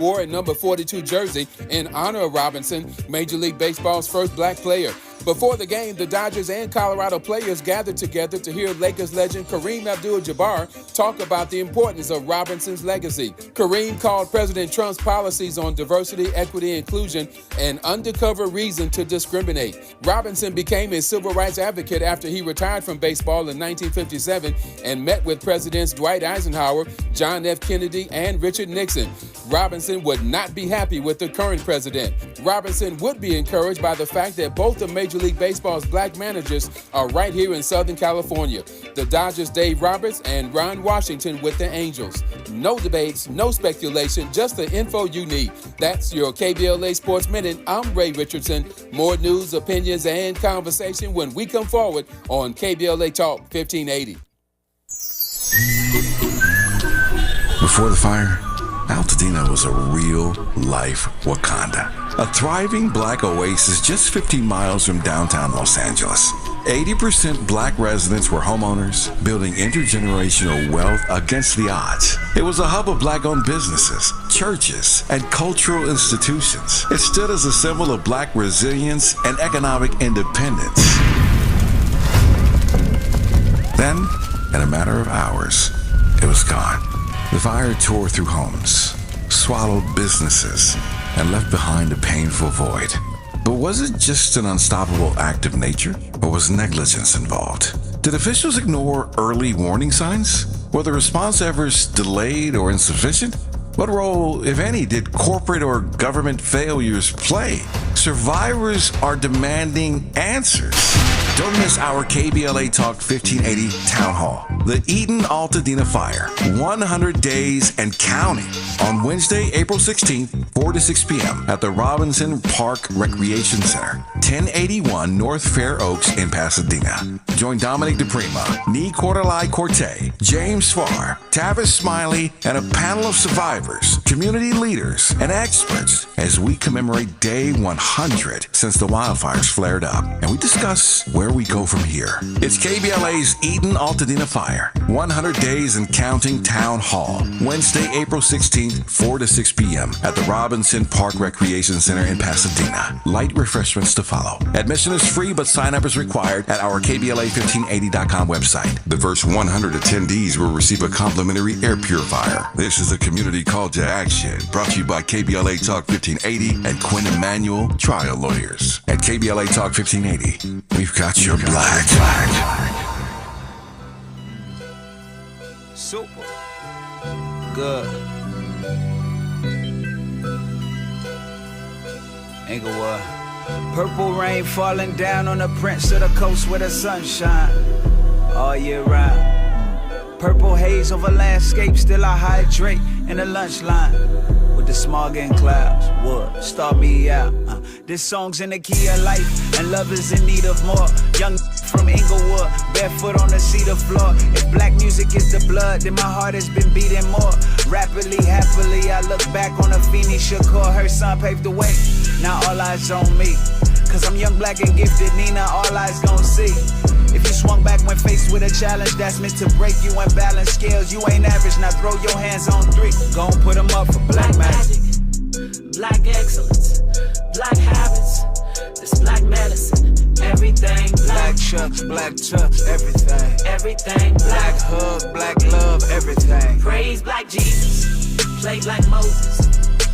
wore a number 42 jersey in honor of Robinson, Major League Baseball's first black player. Before the game, the Dodgers and Colorado players gathered together to hear Lakers legend Kareem Abdul-Jabbar talk about the importance of Robinson's legacy. Kareem called President Trump's policies on diversity, equity, and inclusion an undercover reason to discriminate. Robinson became a civil rights advocate after he retired from baseball in 1957 and met with Presidents Dwight Eisenhower, John F. Kennedy, and Richard Nixon. Robinson would not be happy with the current president. Robinson would be encouraged by the fact that both of Major League Baseball's black managers are right here in Southern California. The Dodgers' Dave Roberts and Ron Washington with the Angels. No debates, no speculation, just the info you need. That's your KBLA Sports Minute. I'm Ray Richardson. More news, opinions, and conversation when we come forward on KBLA Talk 1580. Before the fire, Altadena was a real-life Wakanda. A thriving black oasis just 15 miles from downtown Los Angeles. 80% black residents were homeowners, building intergenerational wealth against the odds. It was a hub of black-owned businesses, churches, and cultural institutions. It stood as a symbol of black resilience and economic independence. Then, in a matter of hours, it was gone. The fire tore through homes, swallowed businesses, and left behind a painful void. But was it just an unstoppable act of nature, or was negligence involved? Did officials ignore early warning signs? Were the response efforts delayed or insufficient? What role, if any, did corporate or government failures play? Survivors are demanding answers. Don't miss our KBLA Talk 1580 Town Hall. The Eden Altadena Fire, 100 days and counting, on Wednesday, April 16th, 4 to 6 p.m. at the Robinson Park Recreation Center, 1081 North Fair Oaks in Pasadena. Join Dominique DiPrima, Nee Cordelai Corte, James Farr, Tavis Smiley, and a panel of survivors, community leaders, and experts as we commemorate Day 100 since the wildfires flared up, and we discuss where we go from here. It's KBLA's Eden Altadena Fire, 100 Days and Counting Town Hall, Wednesday, April 16th, 4 to 6 p.m. at the Robinson Park Recreation Center in Pasadena. Light refreshments to follow. Admission is free, but sign-up is required at our KBLA1580.com website. The first 100 attendees will receive a complimentary air purifier. This is a community call to action, brought to you by KBLA Talk 1580 and Quinn Emanuel Trial Lawyers. At KBLA Talk 1580, we've got your black. Super. Good. Inglewood. Purple rain falling down on the prince of the coast where the sun shine all year round. Purple haze over landscape, still I hydrate in the lunch line. With the smog and clouds, would start me out. This song's in the key of life, and love is in need of more. Young from Inglewood, barefoot on the cedar floor. If black music is the blood, then my heart has been beating more. Rapidly, happily, I look back on Afeni Shakur. Her son paved the way, now all eyes on me. Cause I'm young, black, and gifted, Nina, all eyes gon' see. If you swung back when faced with a challenge that's meant to break you and balance scales, you ain't average, now throw your hands on 3. Gon' put them up for black magic. Black excellence, black habits, this black medicine, everything black chucks, everything. Everything black hug, black love, everything. Praise black Jesus, play black Moses,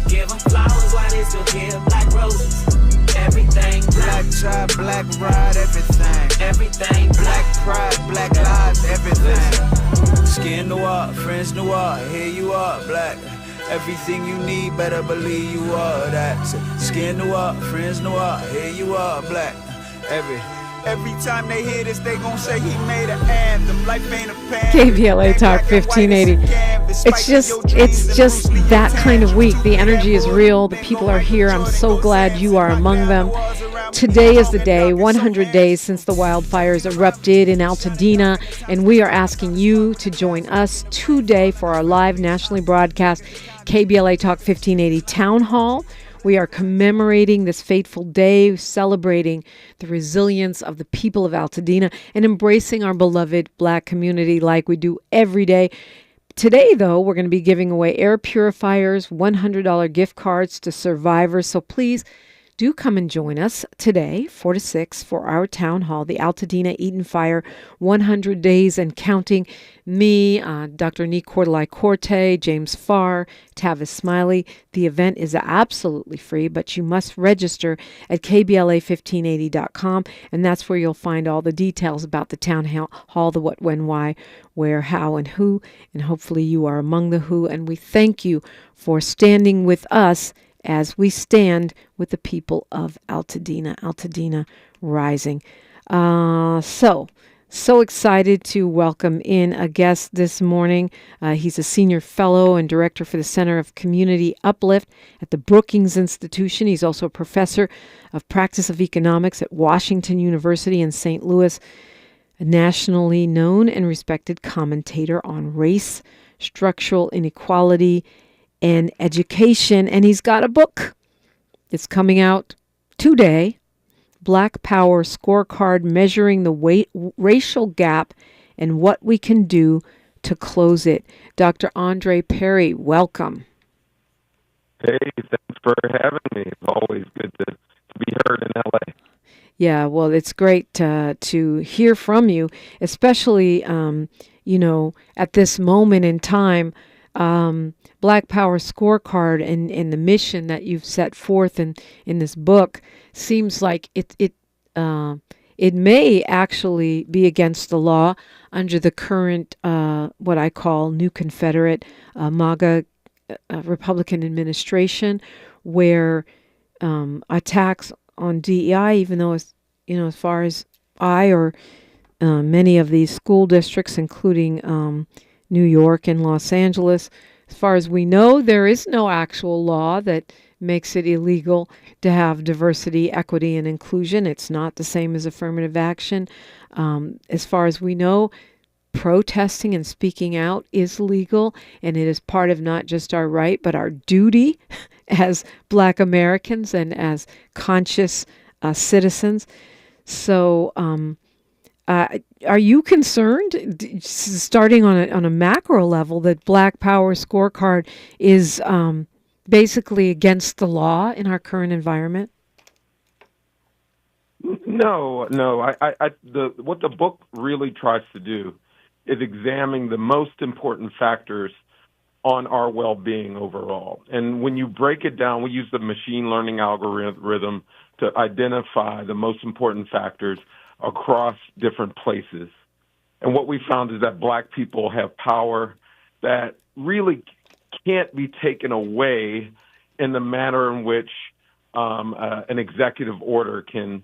give them flowers while they still give black roses. Everything black tie, black ride, everything. Everything black pride, black lives, everything. Skin noir, friends noir, here you are, black. Everything you need, better believe you are that. Skin noir, friends noir, here you are, black. Every time they hear this, they gon' say he made an anthem. Life ain't a pan. KBLA Talk 1580. It's just that kind of week. The energy is real. The people are here. I'm so glad you are among them. Today is the day, 100 days since the wildfires erupted in Altadena, and we are asking you to join us today for our live nationally broadcast KBLA Talk 1580 Town Hall. We are commemorating this fateful day, celebrating the resilience of the people of Altadena, and embracing our beloved black community like we do every day. Today, though, we're going to be giving away air purifiers, $100 gift cards to survivors. So please do come and join us today, 4 to 6, for our town hall, the Altadena Eaton Fire 100 Days and Counting. Me, Dr. Nee Cordelai-Corte, James Farr, Tavis Smiley. The event is absolutely free, but you must register at KBLA1580.com, and that's where you'll find all the details about the town hall, the what, when, why, where, how, and who, and hopefully you are among the who, and we thank you for standing with us as we stand with the people of Altadena rising. So excited to welcome in a guest this morning. He's a senior fellow and director for the Center of Community Uplift at the Brookings Institution. He's also a professor of practice of economics at Washington University in St. Louis, a nationally known and respected commentator on race, structural inequality, and education, and he's got a book. It's coming out today, Black Power Scorecard, Measuring the Racial Gap and What We Can Do to Close It. Dr. Andre Perry, welcome. Hey, thanks for having me. It's always good to be heard in LA. Yeah, well, it's great to hear from you, especially, at this moment in time. Black Power Scorecard and the mission that you've set forth in this book seems like it may actually be against the law under the current what I call New Confederate MAGA Republican administration, where attacks on DEI, even though as far as I or many of these school districts, including New York and Los Angeles, as far as we know, there is no actual law that makes it illegal to have diversity, equity, and inclusion. It's not the same as affirmative action. As far as we know, protesting and speaking out is legal, and it is part of not just our right, but our duty as Black Americans and as conscious citizens. So, are you concerned, starting on a macro level, that Black Power Scorecard is basically against the law in our current environment? No. What the book really tries to do is examine the most important factors on our well-being overall. And when you break it down, we use the machine learning algorithm to identify the most important factors across different places. And what we found is that Black people have power that really can't be taken away in the manner in which an executive order can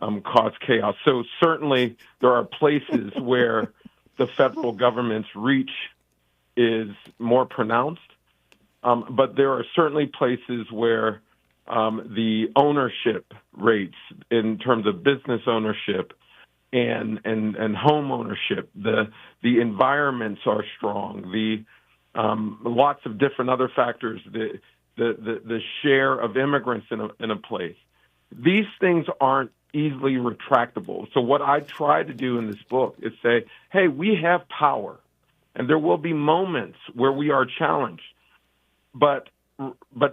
cause chaos. So certainly there are places where the federal government's reach is more pronounced, but there are certainly places where the ownership rates in terms of business ownership and home ownership, the environments are strong. The lots of different other factors, the share of immigrants in a place. These things aren't easily retractable. So what I try to do in this book is say, hey, we have power, and there will be moments where we are challenged, but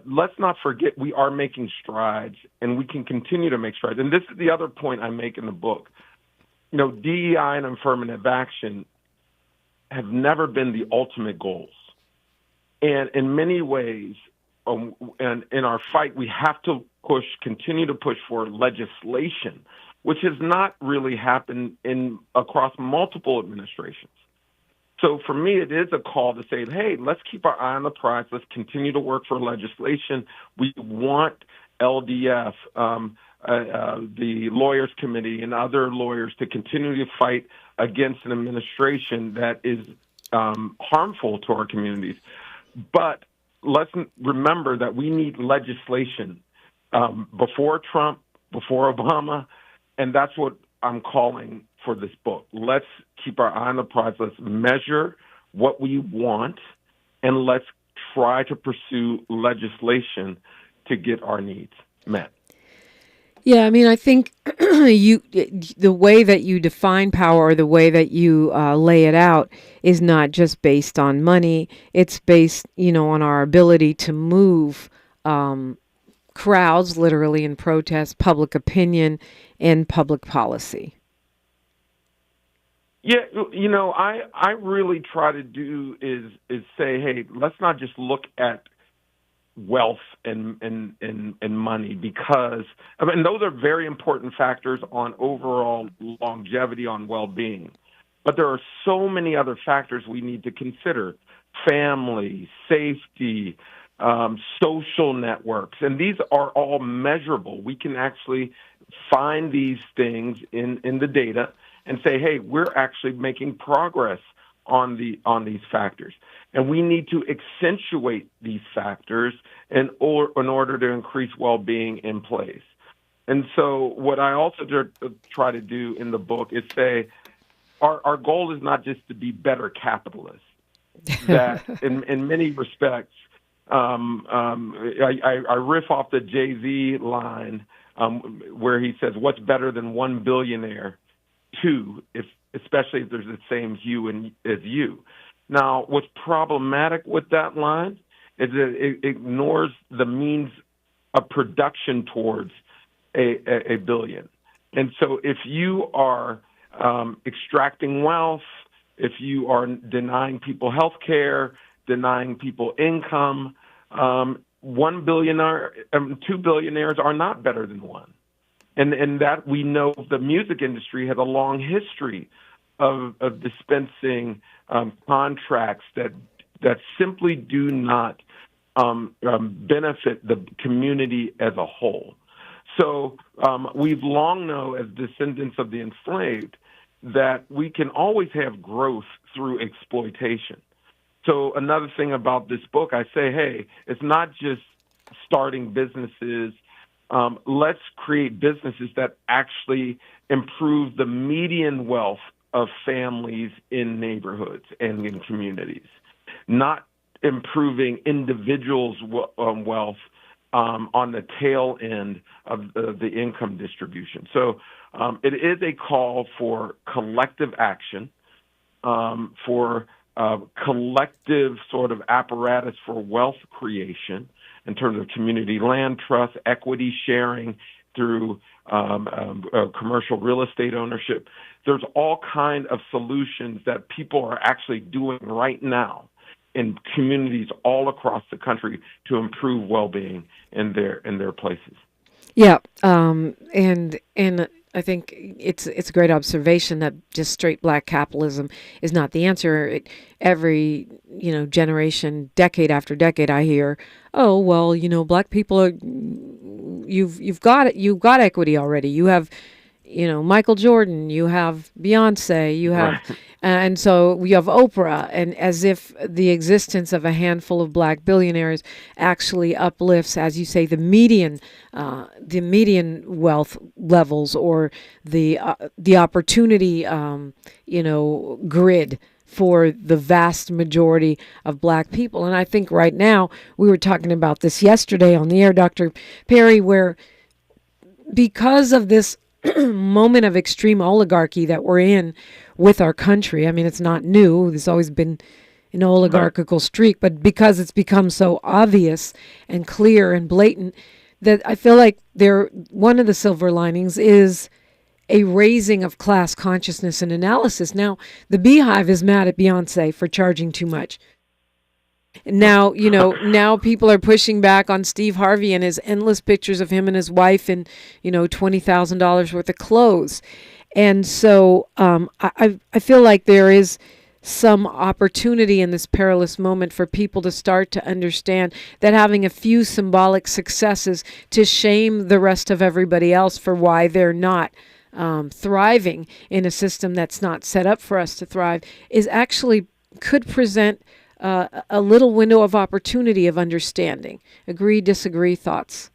let's not forget we are making strides, and we can continue to make strides. And this is the other point I make in the book. DEI and affirmative action have never been the ultimate goals. And in many ways, and in our fight, we have to continue to push for legislation, which has not really happened across multiple administrations. So for me, it is a call to say, hey, let's keep our eye on the prize. Let's continue to work for legislation. We want LDF, the Lawyers Committee, and other lawyers to continue to fight against an administration that is harmful to our communities. But let's remember that we need legislation before Trump, before Obama, and that's what I'm calling for this book. Let's keep our eye on the prize. Let's measure what we want, and let's try to pursue legislation to get our needs met. Yeah, I mean, I think the way that you define power, or the way that you lay it out, is not just based on money. It's based, on our ability to move crowds, literally, in protest, public opinion, and public policy. Yeah, I really try to do is say, hey, let's not just look at wealth and money, because those are very important factors on overall longevity, on well-being. But there are so many other factors we need to consider: family, safety, social networks, and these are all measurable. We can actually find these things in the data and say, hey, we're actually making progress on these factors. And we need to accentuate these factors in order to increase well-being in place. And so what I also try to do in the book is say our goal is not just to be better capitalists, that in many respects, I riff off the Jay-Z line where he says, what's better than one billionaire? Two, especially if there's the same hue as you. Now, what's problematic with that line is that it ignores the means of production towards a billion. And so if you are extracting wealth, if you are denying people health care, denying people income, 1 billionaire, 2 billionaires are not better than one. And that we know the music industry has a long history of dispensing contracts that simply do not benefit the community as a whole. So we've long known, as descendants of the enslaved, that we can always have growth through exploitation. So another thing about this book, I say, hey, it's not just starting businesses. Let's create businesses that actually improve the median wealth of families in neighborhoods and in communities, not improving individuals' wealth on the tail end of the income distribution. So it is a call for collective action, for collective sort of apparatus for wealth creation in terms of community land trust, equity sharing through commercial real estate ownership. There's all kinds of solutions that people are actually doing right now in communities all across the country to improve well-being in their places. Yeah, and I think it's a great observation that just straight black capitalism is not the answer. Every generation, decade after decade, I hear, oh well, black people are you've got equity already. You have Michael Jordan, you have Beyonce, you have, right. And so we have Oprah, and as if the existence of a handful of black billionaires actually uplifts, as you say, the median wealth levels, or the opportunity, grid for the vast majority of black people. And I think right now, we were talking about this yesterday on the air, Dr. Perry, where because of this moment of extreme oligarchy that we're in with our country. I mean, it's not new. There's always been an oligarchical streak, but because it's become so obvious and clear and blatant, that I feel like one of the silver linings is a raising of class consciousness and analysis. Now, the Beehive is mad at Beyonce for charging too much. Now, now people are pushing back on Steve Harvey and his endless pictures of him and his wife in, $20,000 worth of clothes. And so I feel like there is some opportunity in this perilous moment for people to start to understand that having a few symbolic successes to shame the rest of everybody else for why they're not thriving in a system that's not set up for us to thrive is actually could present a little window of opportunity of understanding. Agree, disagree, thoughts?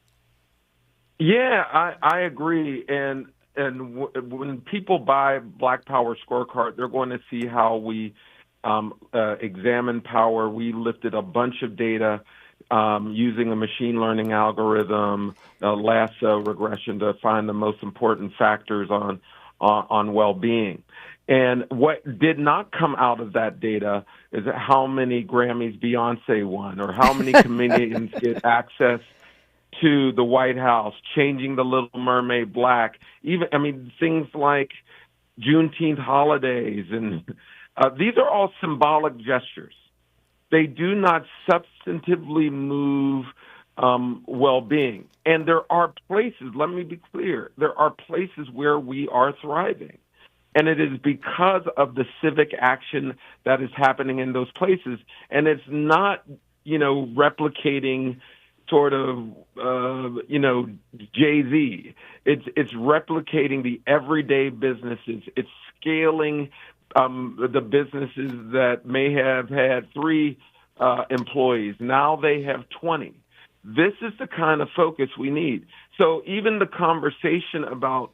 Yeah, I agree. And when people buy Black Power Scorecard, they're going to see how we examine power. We lifted a bunch of data using a machine learning algorithm, a lasso regression to find the most important factors on well-being. And what did not come out of that data is how many Grammys Beyonce won, or how many comedians get access to the White House, changing the Little Mermaid black. Things like Juneteenth holidays, and these are all symbolic gestures. They do not substantively move well-being. And there are places, let me be clear, there are places where we are thriving. And it is because of the civic action that is happening in those places. And it's not, replicating sort of, Jay-Z. It's replicating the everyday businesses. It's scaling the businesses that may have had 3 employees. Now they have 20. This is the kind of focus we need. So even the conversation about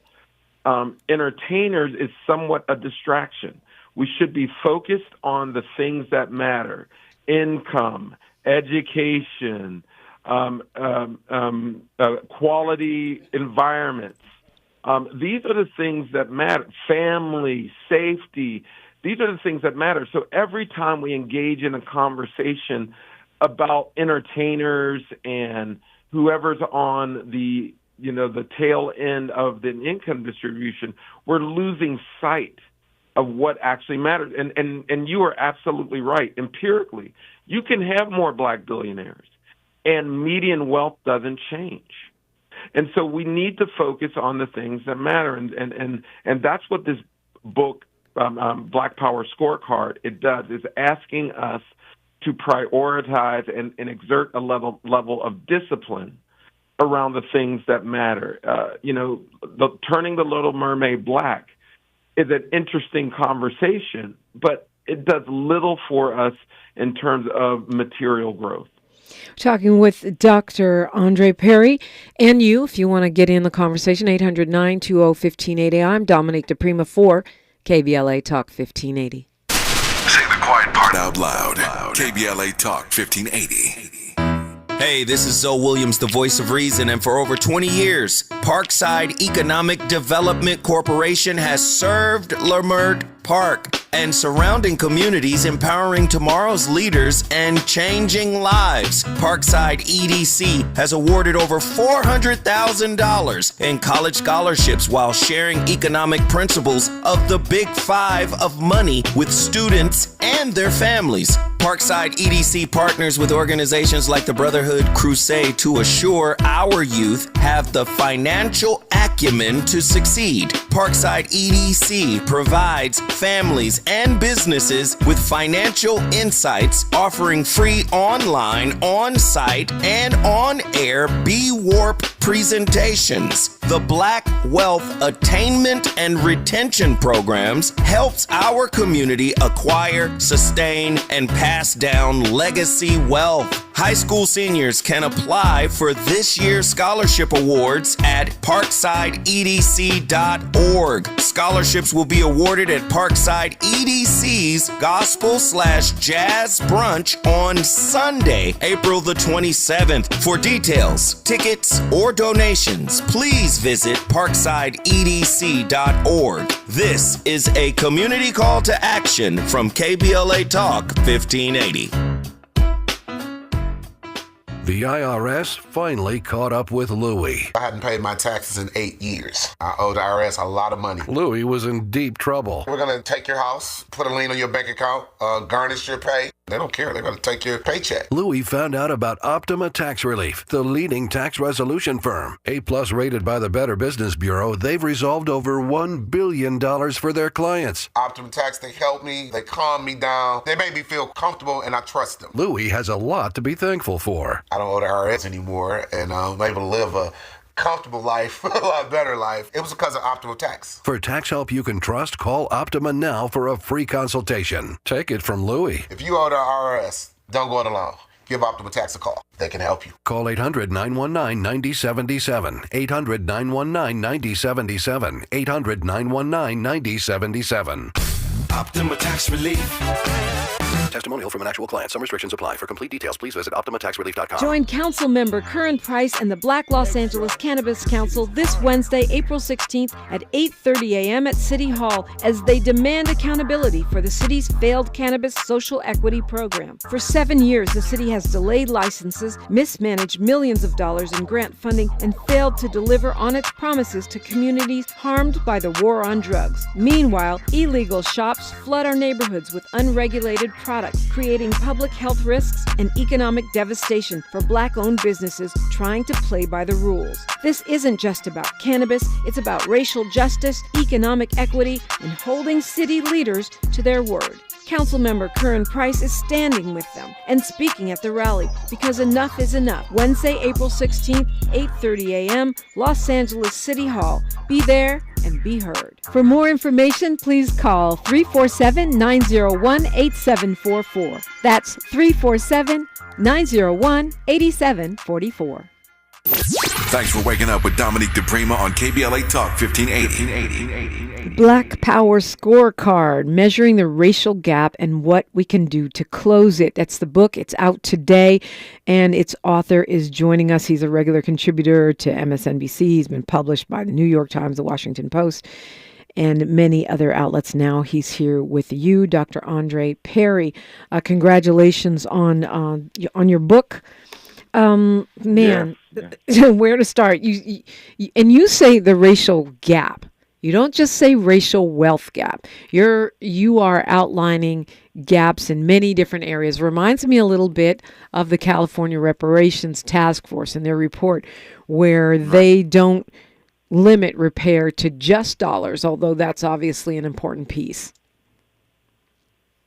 entertainers is somewhat a distraction. We should be focused on the things that matter: income, education, quality environments. These are the things that matter. Family, safety. These are the things that matter. So every time we engage in a conversation about entertainers and whoever's on the tail end of the income distribution, we're losing sight of what actually matters. And you are absolutely right. Empirically, you can have more black billionaires, and median wealth doesn't change. And so we need to focus on the things that matter. And that's what this book, Black Power Scorecard, it does, is asking us to prioritize and exert a level of discipline around the things that matter. Turning the Little Mermaid black is an interesting conversation, but it does little for us in terms of material growth. Talking with Dr. Andre Perry, and you, if you want to get in the conversation, 800-920-1580. I'm Dominique DiPrima for KBLA Talk 1580. Say the quiet part out loud. KBLA Talk 1580. Hey, this is Zoe Williams, the voice of reason, and for over 20 years, Parkside Economic Development Corporation has served Leimert Park and surrounding communities, empowering tomorrow's leaders and changing lives. Parkside EDC has awarded over $400,000 in college scholarships while sharing economic principles of the Big Five of money with students and their families. Parkside EDC partners with organizations like the Brotherhood Crusade to assure our youth have the financial acumen to succeed. Parkside EDC provides families and businesses with financial insights, offering free online, on-site, and on-air B-Warp presentations. The Black Wealth Attainment and Retention Programs helps our community acquire, sustain, and pass down legacy wealth. High school seniors can apply for this year's scholarship awards at parksideedc.org. Scholarships will be awarded at Parkside EDC's Gospel/Jazz Brunch on Sunday, April the 27th. For details, tickets, or donations, please visit parksideedc.org. This is a community call to action from KBLA Talk 1580. The IRS finally caught up with Louie. I hadn't paid my taxes in 8 years. I owed the IRS a lot of money. Louie was in deep trouble. We're going to take your house, put a lien on your bank account, garnish your pay. They don't care. They're going to take your paycheck. Louie found out about Optima Tax Relief, the leading tax resolution firm. A-plus rated by the Better Business Bureau, they've resolved over $1 billion for their clients. Optima Tax, they help me. They calm me down. They make me feel comfortable, and I trust them. Louie has a lot to be thankful for. I don't owe the IRS anymore, and I'm able to live a comfortable life, a lot better life. It was because of Optima Tax. For tax help you can trust, call Optima now for a free consultation. Take it from Louie. If you owe the IRS, don't go it alone. Give Optima Tax a call. They can help you. Call 800-919-9077. 800-919-9077. 800-919-9077. Optima Tax Relief. testimonial from an actual client. Some restrictions apply. For complete details, please visit OptimaTaxRelief.com. Join Council Member Curran Price and the Black Los Angeles Cannabis Council this Wednesday, April 16th at 8:30 a.m. at City Hall as they demand accountability for the city's failed cannabis social equity program. For 7 years, the city has delayed licenses, mismanaged millions of dollars in grant funding, and failed to deliver on its promises to communities harmed by the war on drugs. Meanwhile, illegal shops flood our neighborhoods with unregulated products, creating public health risks and economic devastation for Black-owned businesses trying to play by the rules. This isn't just about cannabis, it's about racial justice, economic equity, and holding city leaders to their word. Councilmember Curran Price is standing with them and speaking at the rally because enough is enough. Wednesday, April 16th, 8:30 a.m., Los Angeles City Hall. Be there and be heard. For more information, please call 347-901-8744. That's 347-901-8744. Thanks for waking up with Dominique DiPrima on KBLA Talk 1580. Black Power Scorecard, measuring the racial gap and what we can do to close it. That's the book. It's out today, and its author is joining us. He's a regular contributor to MSNBC. He's been published by the New York Times, the Washington Post, and many other outlets. Now he's here with you, Dr. Andre Perry. Congratulations on your book. Where to start? You say the racial gap. You don't just say racial wealth gap. You are outlining gaps in many different areas. Reminds me a little bit of the California Reparations Task Force and their report, where they don't limit repair to just dollars, although that's obviously an important piece.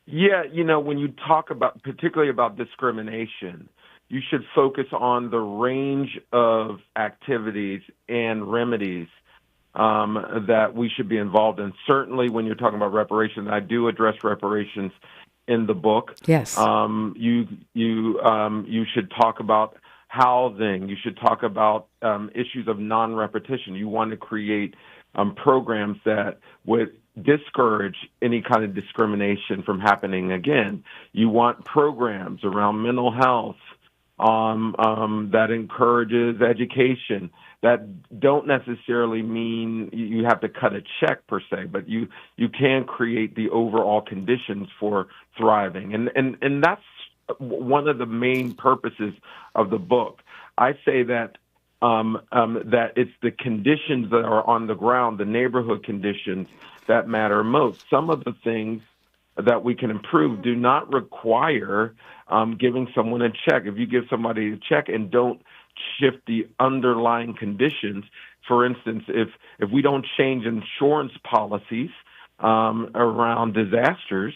Yeah, when you talk about, particularly about discrimination, you should focus on the range of activities and remedies that we should be involved in. Certainly, when you're talking about reparations, I do address reparations in the book. Yes. You should talk about housing. You should talk about issues of non-repetition. You want to create programs that would discourage any kind of discrimination from happening again. You want programs around mental health that encourages education, that don't necessarily mean you have to cut a check per se, but you can create the overall conditions for thriving. And that's one of the main purposes of the book. I say that that it's the conditions that are on the ground, the neighborhood conditions, that matter most. Some of the things that we can improve do not require giving someone a check. If you give somebody a check and don't shift the underlying conditions, for instance, if we don't change insurance policies around disasters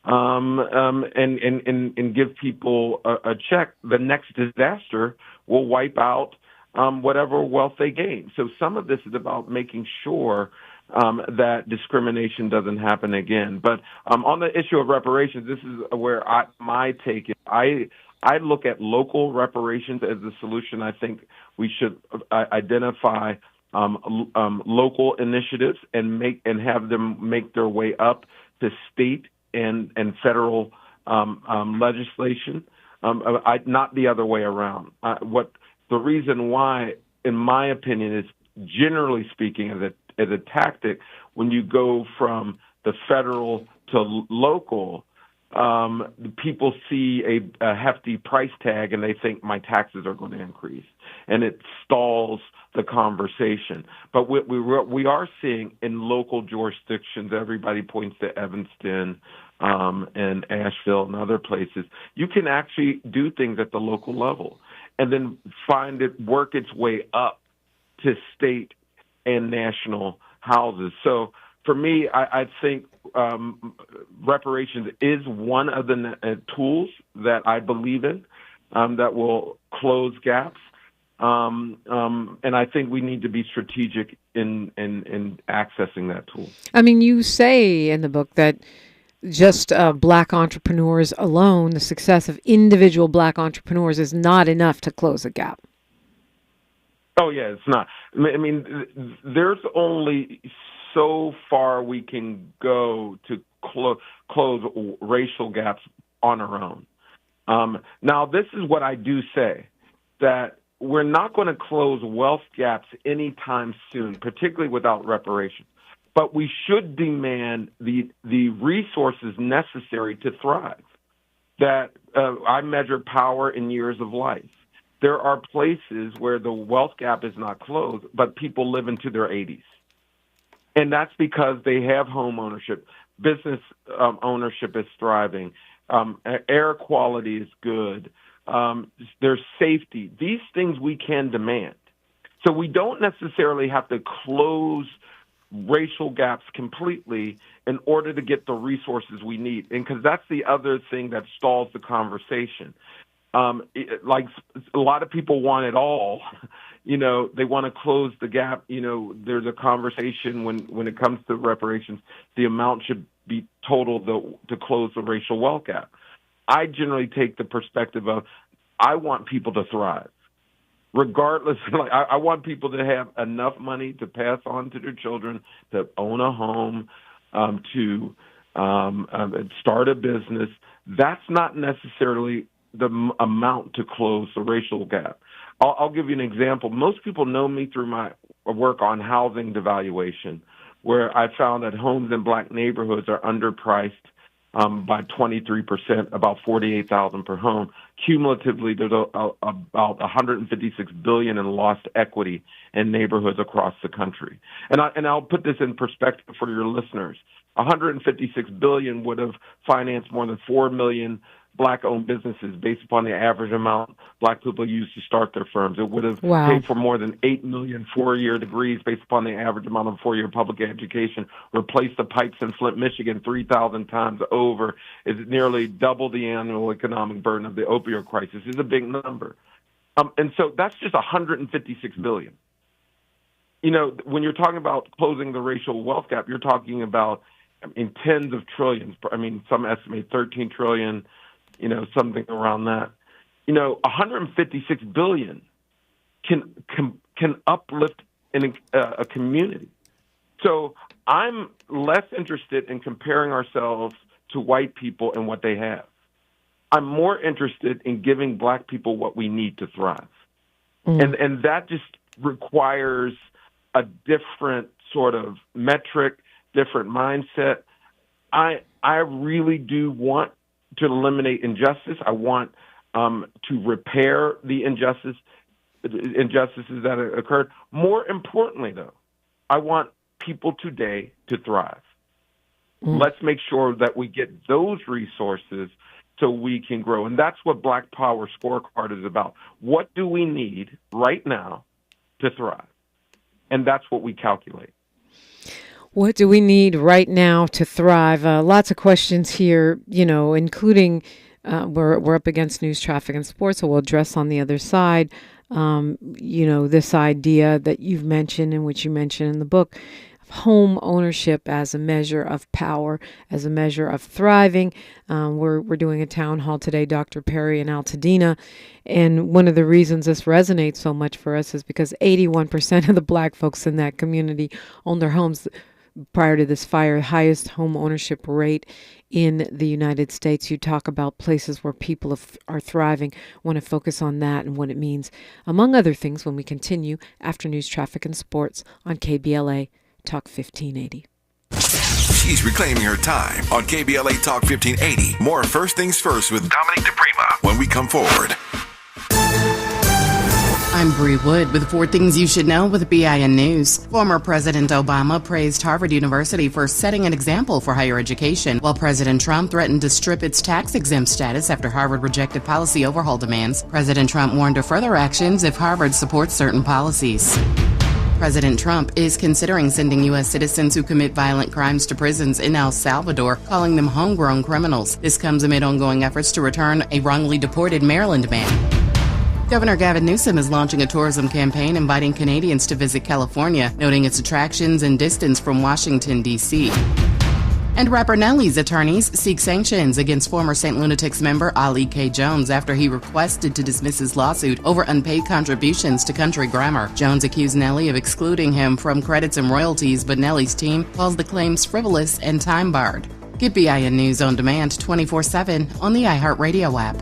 and give people a check, the next disaster will wipe out whatever wealth they gain. So some of this is about making sure that discrimination doesn't happen again. But on the issue of reparations, this is where my take is. I look at local reparations as the solution. I think we should identify local initiatives and have them make their way up to state and federal legislation. Not the other way around. The reason why, in my opinion, is generally speaking, as a tactic, when you go from the federal to local, people see a hefty price tag and they think my taxes are going to increase, and it stalls the conversation. But what we are seeing in local jurisdictions, everybody points to Evanston and Asheville and other places, you can actually do things at the local level and then find it work its way up to state and national houses. So for me, I think reparations is one of the tools that I believe in that will close gaps. And I think we need to be strategic in accessing that tool. I mean, you say in the book that just Black entrepreneurs alone, the success of individual Black entrepreneurs is not enough to close a gap. Oh, yeah, it's not. I mean, there's only so far we can go to close racial gaps on our own. Now, this is what I do say, that we're not going to close wealth gaps anytime soon, particularly without reparations. But we should demand the resources necessary to thrive. That I measure power in years of life. There are places where the wealth gap is not closed, but people live into their 80s. And that's because they have home ownership. Business ownership is thriving. Air quality is good. There's safety. These things we can demand. So we don't necessarily have to close racial gaps completely in order to get the resources we need. And because that's the other thing that stalls the conversation. Like a lot of people want it all. They want to close the gap. There's a conversation when it comes to reparations, the amount should be total to close the racial wealth gap. I generally take the perspective of I want people to thrive. Regardless, I want people to have enough money to pass on to their children, to own a home, to start a business. That's not necessarily the amount to close the racial gap. I'll give you an example. Most people know me through my work on housing devaluation, where I found that homes in black neighborhoods are underpriced by 23%, about $48,000 per home. Cumulatively, there's about $156 billion in lost equity in neighborhoods across the country. And I'll put this in perspective for your listeners. $156 billion would have financed more than 4 million black-owned businesses based upon the average amount black people use to start their firms. It would have paid for more than 8 million four-year degrees based upon the average amount of four-year public education, replaced the pipes in Flint, Michigan 3,000 times over, is nearly double the annual economic burden of the opioid crisis. It's a big number. And so that's just $156 billion. When you're talking about closing the racial wealth gap, you're talking about in tens of trillions. Some estimate 13 trillion, something around that. $156 billion can uplift a community. So I'm less interested in comparing ourselves to white people and what they have. I'm more interested in giving black people what we need to thrive. And that just requires a different sort of metric, different mindset. I really do want to eliminate injustice. I want to repair the injustices that occurred. More importantly, though, I want people today to thrive. Let's make sure that we get those resources so we can grow. And that's what Black Power Scorecard is about. What do we need right now to thrive? And that's what we calculate. What do we need right now to thrive? Lots of questions here, including we're up against news, traffic, and sports, so we'll address on the other side, this idea that you've mentioned and which you mentioned in the book, home ownership as a measure of power, as a measure of thriving. We're doing a town hall today, Dr. Perry in Altadena, and one of the reasons this resonates so much for us is because 81% of the black folks in that community own their homes prior to this fire, highest home ownership rate in the United States. You talk about places where people are thriving. Want to focus on that and what it means, among other things, when we continue after news, traffic, and sports on KBLA Talk 1580. She's reclaiming her time on KBLA Talk 1580. More First Things First with Dominique DiPrima when we come forward. I'm Bree Wood with 4 Things You Should Know with BIN News. Former President Obama praised Harvard University for setting an example for higher education, while President Trump threatened to strip its tax-exempt status after Harvard rejected policy overhaul demands. President Trump warned of further actions if Harvard supports certain policies. President Trump is considering sending U.S. citizens who commit violent crimes to prisons in El Salvador, calling them homegrown criminals. This comes amid ongoing efforts to return a wrongly deported Maryland man. Governor Gavin Newsom is launching a tourism campaign inviting Canadians to visit California, noting its attractions and distance from Washington, D.C. And rapper Nelly's attorneys seek sanctions against former St. Lunatics member Ali K. Jones after he requested to dismiss his lawsuit over unpaid contributions to Country Grammar. Jones accused Nelly of excluding him from credits and royalties, but Nelly's team calls the claims frivolous and time-barred. Get BIN News on demand 24/7 on the iHeartRadio app.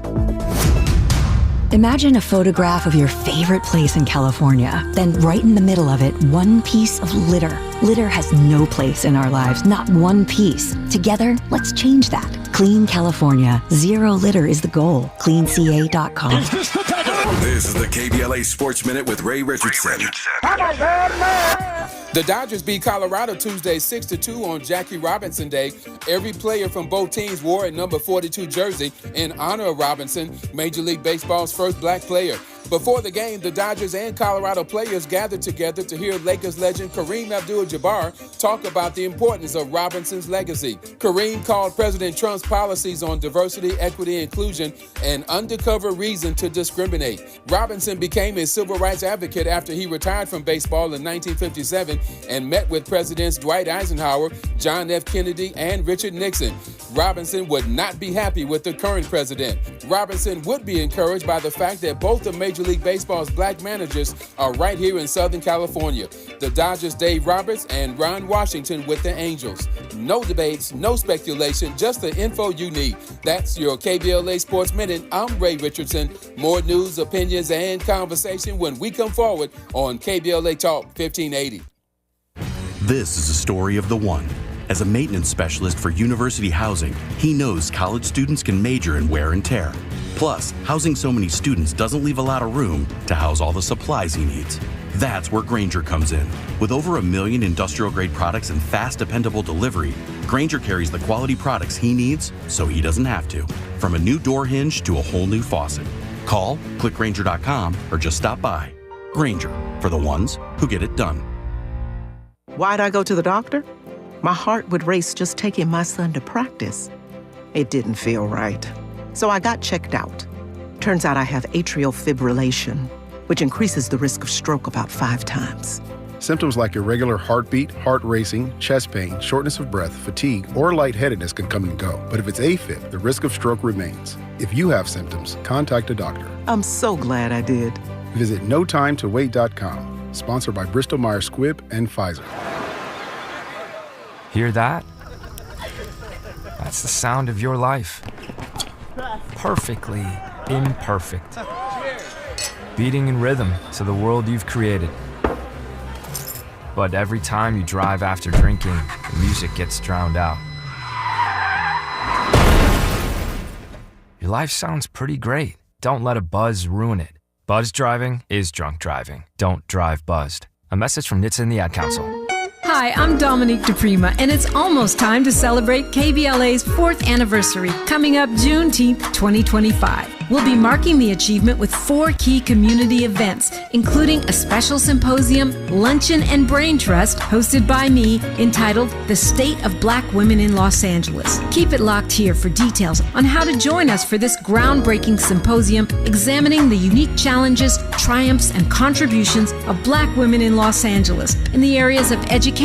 Imagine a photograph of your favorite place in California. Then right in the middle of it, one piece of litter. Litter has no place in our lives, not one piece. Together, let's change that. Clean California. Zero litter is the goal. CleanCA.com. This is the KBLA Sports Minute with Ray Richardson. The Dodgers beat Colorado Tuesday 6-2 on Jackie Robinson Day. Every player from both teams wore a number 42 jersey in honor of Robinson, Major League Baseball's first black player. Before the game, the Dodgers and Colorado players gathered together to hear Lakers legend Kareem Abdul-Jabbar talk about the importance of Robinson's legacy. Kareem called President Trump's policies on diversity, equity, and inclusion an undercover reason to discriminate. Robinson became a civil rights advocate after he retired from baseball in 1957 and met with Presidents Dwight Eisenhower, John F. Kennedy, and Richard Nixon. Robinson would not be happy with the current president. Robinson would be encouraged by the fact that both of Major League Baseball's black managers are right here in Southern California. The Dodgers' Dave Roberts and Ron Washington with the Angels. No debates, no speculation, just the info you need. That's your KBLA Sports Minute. I'm Ray Richardson. More news, opinions, and conversation when we come forward on KBLA Talk 1580. This is a story of the one. As a maintenance specialist for university housing, he knows college students can major in wear and tear. Plus, housing so many students doesn't leave a lot of room to house all the supplies he needs. That's where Grainger comes in. With over 1 million industrial-grade products and fast, dependable delivery, Grainger carries the quality products he needs so he doesn't have to. From a new door hinge to a whole new faucet. Call, click Grainger.com, or just stop by. Grainger, for the ones who get it done. Why'd I go to the doctor? My heart would race just taking my son to practice. It didn't feel right. So I got checked out. Turns out I have atrial fibrillation, which increases the risk of stroke about 5 times. Symptoms like irregular heartbeat, heart racing, chest pain, shortness of breath, fatigue, or lightheadedness can come and go. But if it's AFib, the risk of stroke remains. If you have symptoms, contact a doctor. I'm so glad I did. Visit notimetowait.com. Sponsored by Bristol-Myers Squibb and Pfizer. Hear that? That's the sound of your life. Perfectly imperfect. Beating in rhythm to the world you've created. But every time you drive after drinking, the music gets drowned out. Your life sounds pretty great. Don't let a buzz ruin it. Buzz driving is drunk driving. Don't drive buzzed. A message from NHTSA and the Ad Council. Hi, I'm Dominique DiPrima, and it's almost time to celebrate KBLA's 4th anniversary, coming up Juneteenth 2025. We'll be marking the achievement with 4 key community events, including a special symposium, luncheon, and brain trust hosted by me entitled The State of Black Women in Los Angeles. Keep it locked here for details on how to join us for this groundbreaking symposium examining the unique challenges, triumphs, and contributions of Black women in Los Angeles in the areas of education,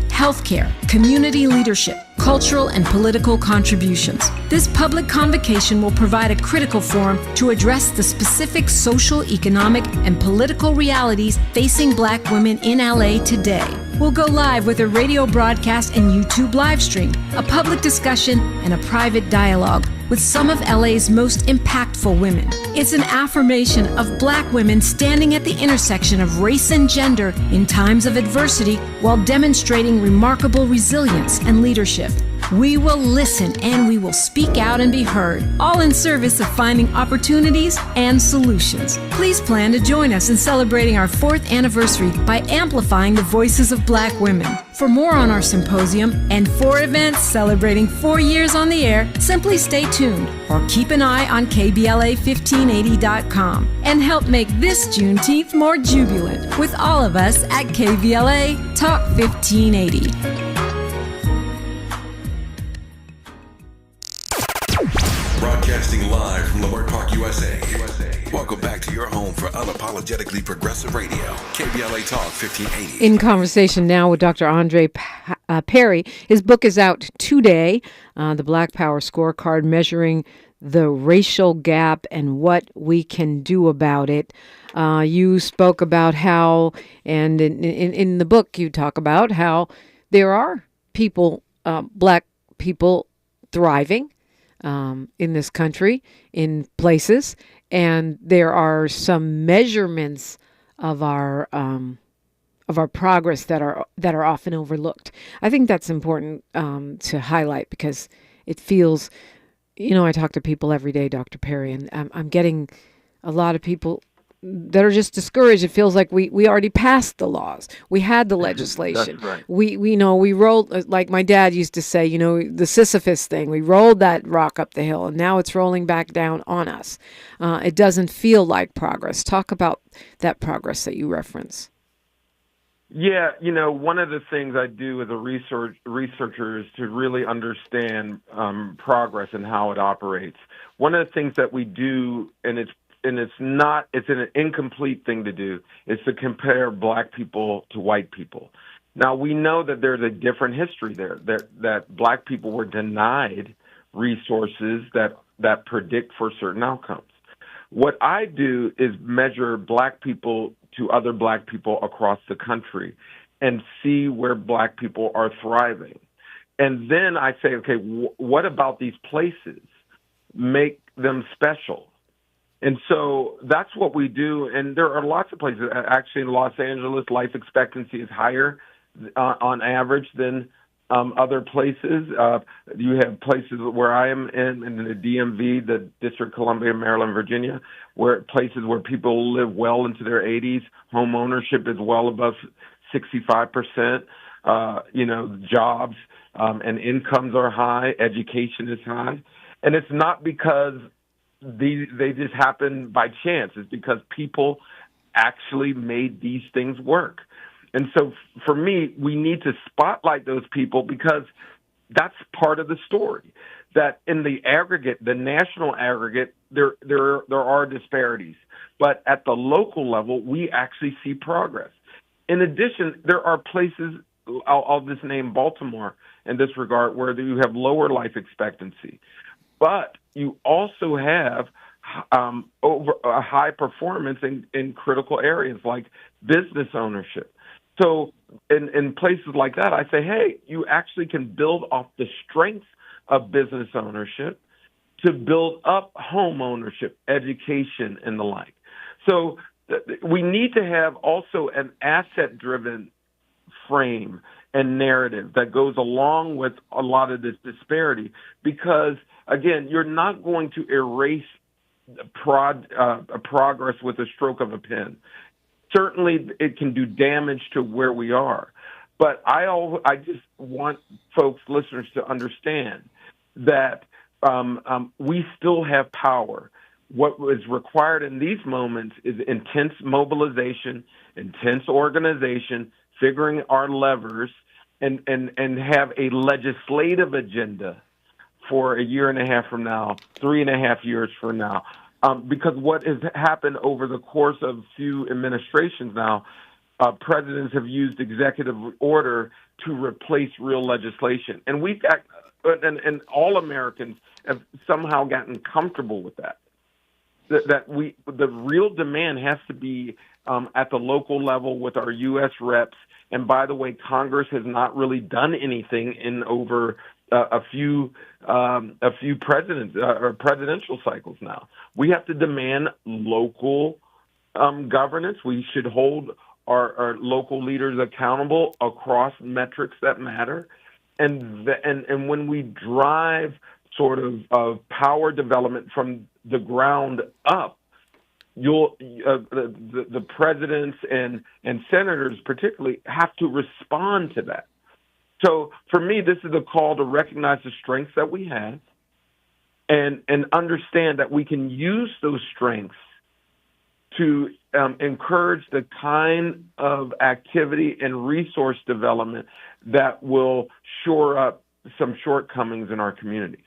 healthcare, community leadership, cultural and political contributions. This public convocation will provide a critical forum to address the specific social, economic, and political realities facing Black women in LA today. We'll go live with a radio broadcast and YouTube live stream, a public discussion, and a private dialogue with some of LA's most impactful women. It's an affirmation of Black women standing at the intersection of race and gender in times of adversity while demonstrating remarkable resilience and leadership. We will listen and we will speak out and be heard, all in service of finding opportunities and solutions. Please plan to join us in celebrating our 4th anniversary by amplifying the voices of Black women. For more on our symposium and 4 events celebrating 4 years on the air, simply stay tuned or keep an eye on KBLA1580.com and help make this Juneteenth more jubilant with all of us at KBLA Talk 1580. Broadcasting live from Leimert Park, USA. Welcome back to your home for unapologetically progressive radio, KBLA Talk 1580. In conversation now with Dr. Andre Perry. His book is out today, The Black Power Scorecard, Measuring the Racial Gap and What We Can Do About It. You spoke about how, and in the book you talk about how there are people, Black people thriving in this country in places, and there are some measurements of our progress that are often overlooked. I think that's important to highlight because it feels, I talk to people every day, Dr. Perry, and I'm getting a lot of people that are just discouraged. It feels like we already passed the laws. We had the legislation. That's right. We rolled, like my dad used to say, the Sisyphus thing. We rolled that rock up the hill, and now it's rolling back down on us. It doesn't feel like progress. Talk about that progress that you reference. Yeah, one of the things I do as a researcher is to really understand progress and how it operates. One of the things that we do, and it's an incomplete thing to do, is to compare Black people to white people. Now, we know that there's a different history there, that Black people were denied resources that predict for certain outcomes. What I do is measure Black people to other Black people across the country and see where Black people are thriving. And then I say, okay, what about these places make them special? And so that's what we do. And there are lots of places. Actually, in Los Angeles, life expectancy is higher on average than other places. You have places where I am in the DMV, the District of Columbia, Maryland, Virginia, places where people live well into their 80s. Home ownership is well above 65%. Jobs and incomes are high. Education is high. And it's not because they just happen by chance. It's because people actually made these things work. And so for me, we need to spotlight those people because that's part of the story. That in the aggregate, the national aggregate, there are disparities. But at the local level, we actually see progress. In addition, there are places, I'll just name Baltimore in this regard, where you have lower life expectancy. But you also have over a high performance in critical areas like business ownership. So in places like that, I say, hey, you actually can build off the strengths of business ownership to build up home ownership, education, and the like. So we need to have also an asset-driven frame and narrative that goes along with a lot of this disparity because, again, you're not going to erase progress with a stroke of a pen. Certainly, it can do damage to where we are. But I just want folks, listeners, to understand that we still have power. What is required in these moments is intense mobilization, intense organization, figuring our levers, and have a legislative agenda for a year and a half from now, 3.5 years from now. Because what has happened over the course of few administrations now, presidents have used executive order to replace real legislation. And we've got, and all Americans have somehow gotten comfortable with that. The real demand has to be at the local level with our U.S. reps. And by the way, Congress has not really done anything in over a few presidents or presidential cycles now. We have to demand local governance. We should hold our local leaders accountable across metrics that matter. And when we drive sort of power development from the ground up, the presidents and senators particularly have to respond to that. So for me, this is a call to recognize the strengths that we have and understand that we can use those strengths to encourage the kind of activity and resource development that will shore up some shortcomings in our communities.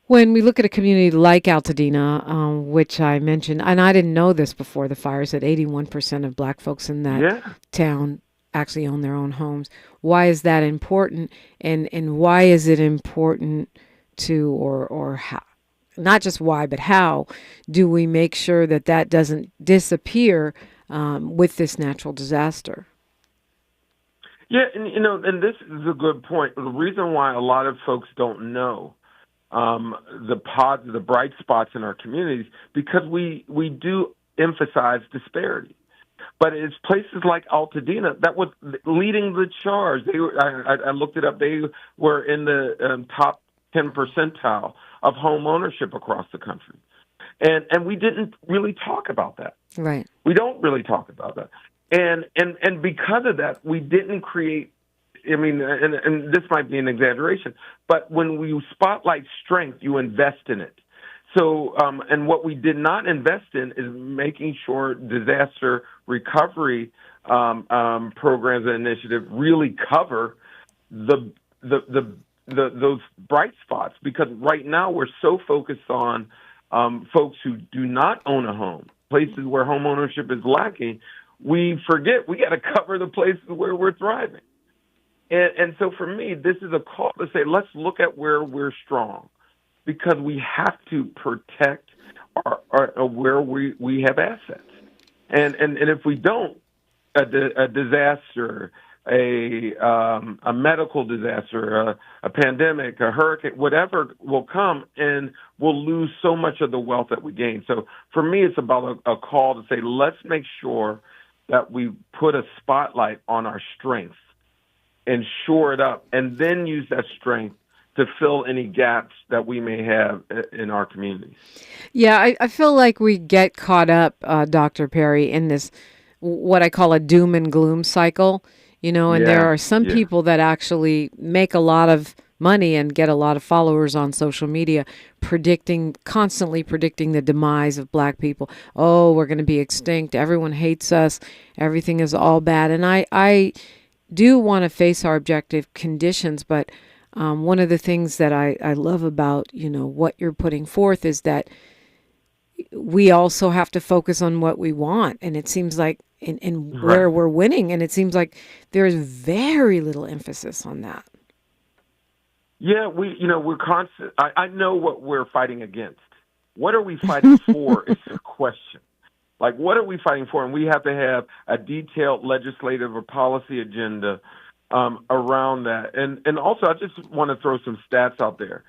When we look at a community like Altadena, which I mentioned, and I didn't know this before the fires, that 81% of Black folks in that town actually own their own homes. Why is that important? And why is it important to, or how, not just why, but how do we make sure that that doesn't disappear with this natural disaster? Yeah, and this is a good point. The reason why a lot of folks don't know the bright spots in our communities, because we do emphasize disparity. But it's places like Altadena that was leading the charge. I looked it up. They were in the top 10 percentile of home ownership across the country. And we didn't really talk about that. Right. We don't really talk about that. And because of that, we didn't create, and this might be an exaggeration, but when we spotlight strength, you invest in it. So, and what we did not invest in is making sure disaster recovery programs and initiatives really cover those bright spots, because right now we're so focused on folks who do not own a home, places where home ownership is lacking. We forget we got to cover the places where we're thriving. And so for me, this is a call to say, let's look at where we're strong, because we have to protect our where we have assets. And if we don't, a disaster, a medical disaster, a pandemic, a hurricane, whatever will come, and we'll lose so much of the wealth that we gain. So for me, it's about a call to say, let's make sure that we put a spotlight on our strengths and shore it up, and then use that strength to fill any gaps that we may have in our communities. Yeah, I feel like we get caught up, Dr. Perry, in this, what I call a doom and gloom cycle, and there are some people that actually make a lot of money and get a lot of followers on social media constantly predicting the demise of Black people. Oh, we're going to be extinct. Everyone hates us. Everything is all bad. And I do want to face our objective conditions, but one of the things that I love about, what you're putting forth is that we also have to focus on what we want. And it seems like in where we're winning. And it seems like there's very little emphasis on that. Yeah, we're constant. I know what we're fighting against. What are we fighting for is the question. Like, what are we fighting for? And we have to have a detailed legislative or policy agenda around that. And also, I just want to throw some stats out there.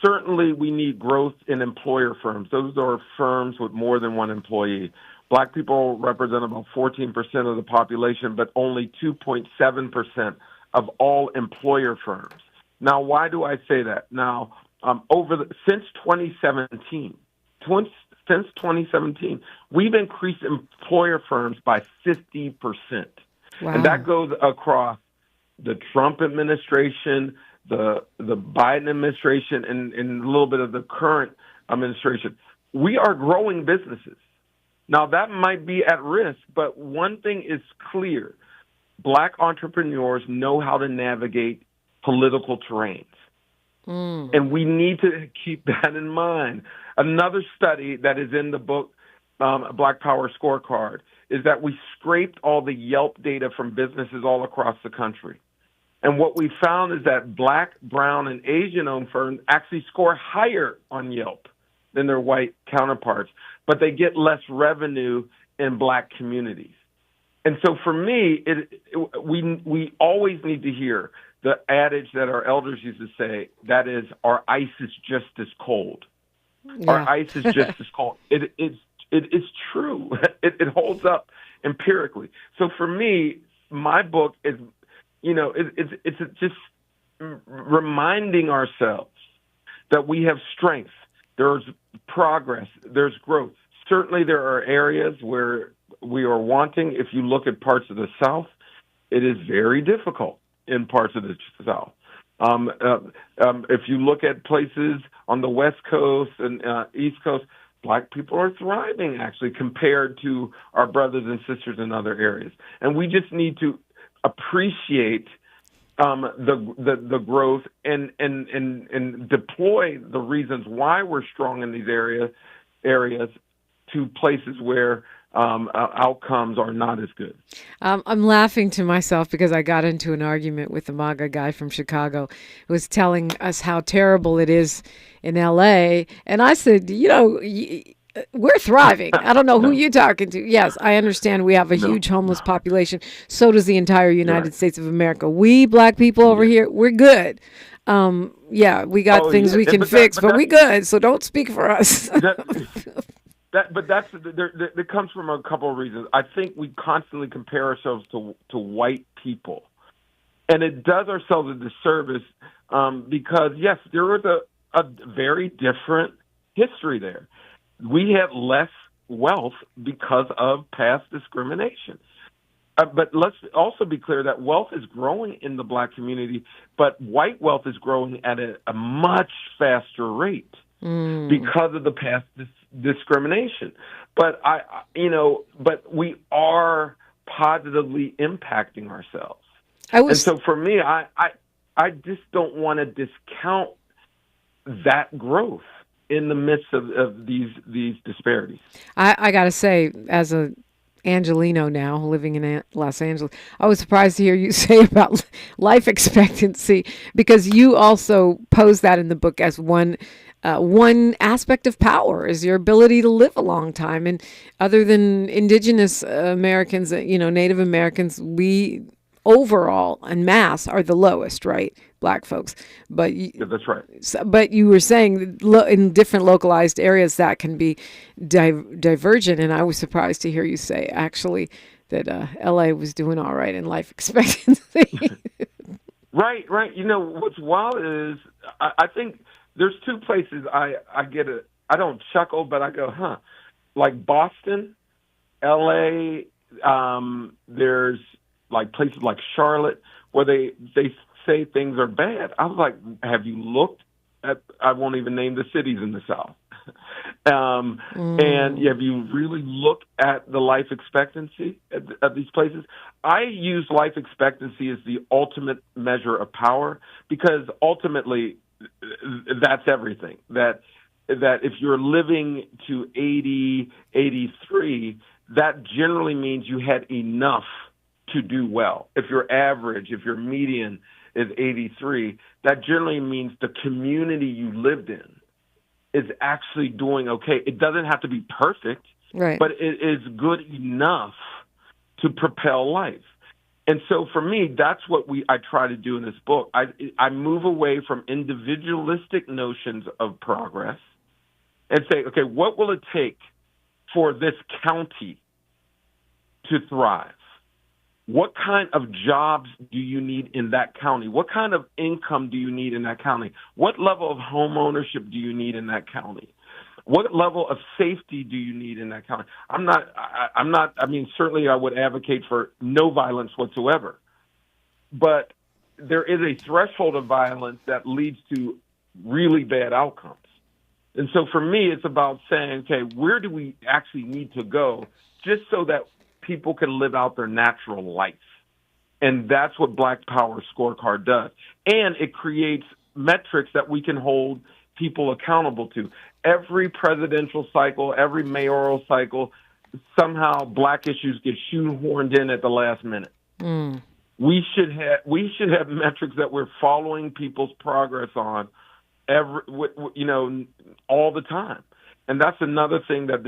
Certainly, we need growth in employer firms. Those are firms with more than one employee. Black people represent about 14% of the population, but only 2.7% of all employer firms. Now, why do I say that? Now, since 2017, we've increased employer firms by 50%. Wow. And that goes across the Trump administration, the Biden administration, and a little bit of the current administration. We are growing businesses. Now, that might be at risk, but one thing is clear. Black entrepreneurs know how to navigate political terrains. And we need to keep that in mind. Another study that is in the book, Black Power Scorecard, is that we scraped all the Yelp data from businesses all across the country. And what we found is that Black, brown, and Asian-owned firms actually score higher on Yelp than their white counterparts, but they get less revenue in Black communities. And so for me, we always need to hear the adage that our elders used to say, that is, our ice is just as cold. Yeah. Our ice is just as cold. It is true. It holds up empirically. So for me, my book is, it's just reminding ourselves that we have strength. There's progress. There's growth. Certainly there are areas where we are wanting. If you look at parts of the South, it is very difficult in parts of the South. If you look at places on the West Coast and East Coast, Black people are thriving, actually, compared to our brothers and sisters in other areas. And we just need to appreciate the growth and deploy the reasons why we're strong in these areas to places where outcomes are not as good. I'm laughing to myself because I got into an argument with the MAGA guy from Chicago who was telling us how terrible it is in LA. And I said, we're thriving. I don't know who you're talking to. Yes, I understand we have a huge homeless population. So does the entire United States of America. We black people over here, we're good. We got things we can fix, but we good. So don't speak for us. That comes from a couple of reasons. I think we constantly compare ourselves to white people, and it does ourselves a disservice because yes, there was a very different history there. We had less wealth because of past discrimination. But let's also be clear that wealth is growing in the black community, but white wealth is growing at a much faster rate because of the past discrimination. But but we are positively impacting ourselves. And so for me, I just don't want to discount that growth in the midst of these disparities. I got to say, as a Angelino now, living in Los Angeles, I was surprised to hear you say about life expectancy, because you also pose that in the book as one aspect of power is your ability to live a long time. And other than indigenous Americans, Native Americans, we overall en masse are the lowest, right? Black folks. But that's right. But you were saying in different localized areas that can be divergent, and I was surprised to hear you say actually that LA was doing all right in life expectancy. Right. What's wild is I think there's two places I get it. I don't chuckle, but I go, huh? Like Boston, LA. There's like places like Charlotte where they say things are bad. I was like, have you looked at, I won't even name the cities in the South. And have you really looked at the life expectancy at these places? I use life expectancy as the ultimate measure of power because ultimately that's everything. That if you're living to 80, 83, that generally means you had enough to do well. If your average, if your median is 83, that generally means the community you lived in is actually doing okay. It doesn't have to be perfect, right, but it is good enough to propel life. And so for me, that's what I try to do in this book. I move away from individualistic notions of progress and say, okay, what will it take for this county to thrive? What kind of jobs do you need in that county? What kind of income do you need in that county? What level of home ownership do you need in that county? What level of safety do you need in that county? Certainly I would advocate for no violence whatsoever. But there is a threshold of violence that leads to really bad outcomes. And so for me, it's about saying, okay, where do we actually need to go just so that people can live out their natural life? And that's what Black Power Scorecard does. And it creates metrics that we can hold people accountable to. Every presidential cycle, every mayoral cycle, somehow black issues get shoehorned in at the last minute. We should have metrics that we're following people's progress on all the time. And that's another thing that